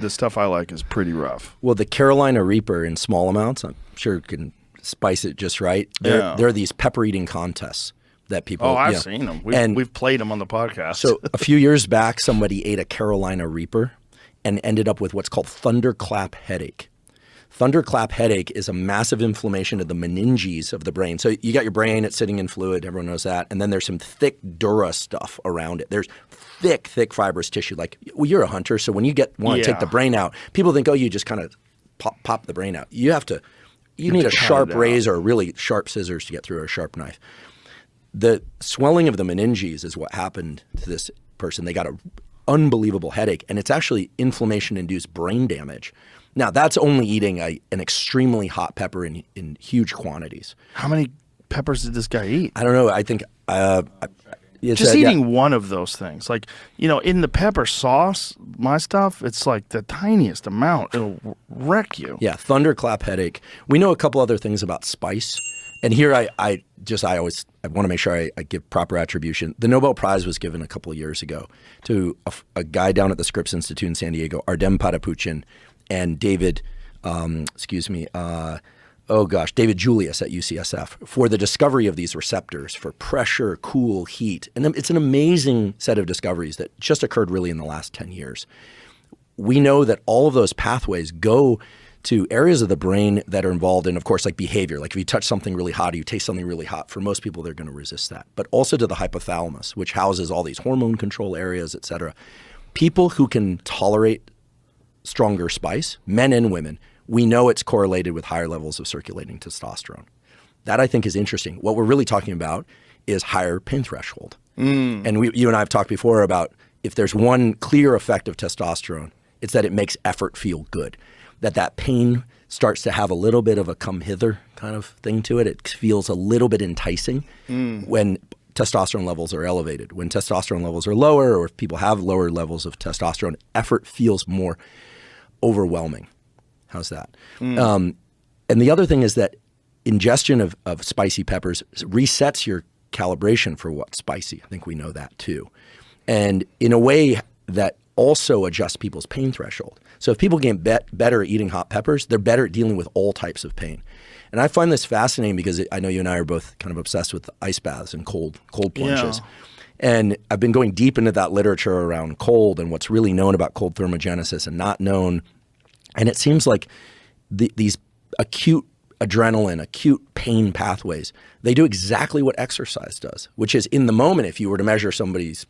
the stuff I like is pretty rough. Well, the Carolina Reaper in small amounts, I'm sure can spice it just right. There are these pepper eating contests that people. Oh, I've seen them. We've played them on the podcast. So a few years back, somebody ate a Carolina Reaper and ended up with what's called Thunderclap headache. Thunderclap headache is a massive inflammation of the meninges of the brain. So you got your brain, it's sitting in fluid, everyone knows that. And then there's some thick dura stuff around it. There's thick fibrous tissue. Like, well, you're a hunter, so when you want to take the brain out, people think, oh, you just kind of pop the brain out. You need a sharp razor or really sharp scissors to get through, or a sharp knife. The swelling of the meninges is what happened to this person. They got an unbelievable headache, and it's actually inflammation-induced brain damage. Now, that's only eating an extremely hot pepper in huge quantities. How many peppers did this guy eat? I don't know. I think just eating one of those things. Like, in the pepper sauce, my stuff, it's like the tiniest amount. It'll wreck you. Yeah, thunderclap headache. We know a couple other things about spice. And here I want to make sure I give proper attribution. The Nobel Prize was given a couple of years ago to a guy down at the Scripps Institute in San Diego, Ardem Patapuchin, and David Julius at UCSF for the discovery of these receptors for pressure, cool, heat. And it's an amazing set of discoveries that just occurred really in the last 10 years. We know that all of those pathways go to areas of the brain that are involved in, of course, like behavior. Like if you touch something really hot or you taste something really hot, for most people, they're going to resist that. But also to the hypothalamus, which houses all these hormone control areas, et cetera. People who can tolerate stronger spice, men and women, we know it's correlated with higher levels of circulating testosterone. That, I think, is interesting. What we're really talking about is higher pain threshold. And you and I have talked before about if there's one clear effect of testosterone, it's that it makes effort feel good. That pain starts to have a little bit of a come hither kind of thing to it. It feels a little bit enticing when testosterone levels are elevated. When testosterone levels are lower, or if people have lower levels of testosterone, effort feels more overwhelming. How's that? And the other thing is that ingestion of spicy peppers resets your calibration for what's spicy. I think we know that too. And in a way that also adjusts people's pain threshold. So if people get better at eating hot peppers, they're better at dealing with all types of pain. And I find this fascinating because I know you and I are both kind of obsessed with ice baths and cold plunges. Yeah. And I've been going deep into that literature around cold and what's really known about cold thermogenesis and not known. And it seems like these acute adrenaline, acute pain pathways, they do exactly what exercise does, which is in the moment, if you were to measure somebody's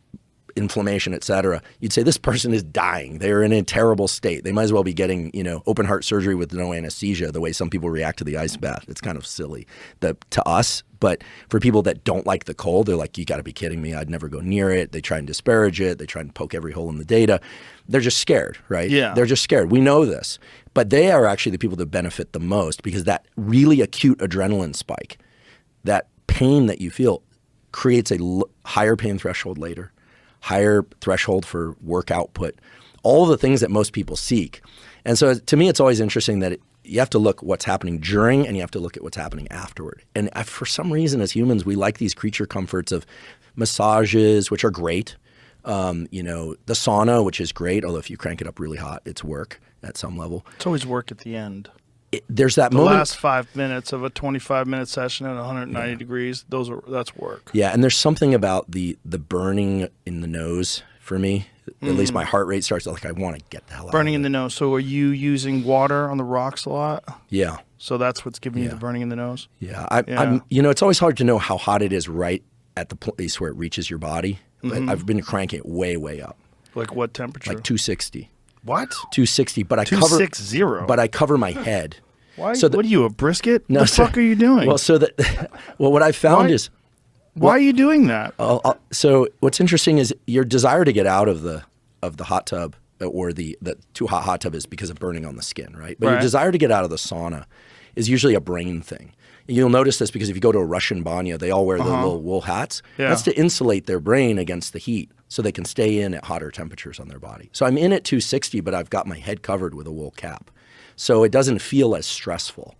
inflammation, et cetera, you'd say this person is dying. They're in a terrible state. They might as well be getting, open heart surgery with no anesthesia, the way some people react to the ice bath. It's kind of silly to us. But for people that don't like the cold, they're like, you got to be kidding me. I'd never go near it. They try and disparage it. They try and poke every hole in the data. They're just scared, right? Yeah. They're just scared. We know this. But they are actually the people that benefit the most because that really acute adrenaline spike, that pain that you feel, creates a higher pain threshold later. Higher threshold for work output, all the things that most people seek. And so to me, it's always interesting that you have to look what's happening during and you have to look at what's happening afterward. And for some reason, as humans, we like these creature comforts of massages, which are great. The sauna, which is great, although if you crank it up really hot, it's work at some level. It's always work at the end. There's that the moment. The last 5 minutes of a 25-minute session at 190 degrees, that's work. Yeah, and there's something about the burning in the nose for me. At least my heart rate starts like I want to get the hell out. Burning in the nose. So are you using water on the rocks a lot? Yeah. So that's what's giving you the burning in the nose? Yeah. I'm it's always hard to know how hot it is right at the place where it reaches your body, but I've been cranking it way, way up. Like what temperature? Like 260. What? 260, but I 260. But I cover my head. Why? What are you, a brisket? No, what the fuck are you doing? Well, what I found is... Why are you doing that? So what's interesting is your desire to get out of the hot tub or the too hot tub is because of burning on the skin, right? But your desire to get out of the sauna is usually a brain thing. And you'll notice this because if you go to a Russian banya, they all wear the little wool hats. Yeah. That's to insulate their brain against the heat so they can stay in at hotter temperatures on their body. So I'm in at 260, but I've got my head covered with a wool cap. So it doesn't feel as stressful.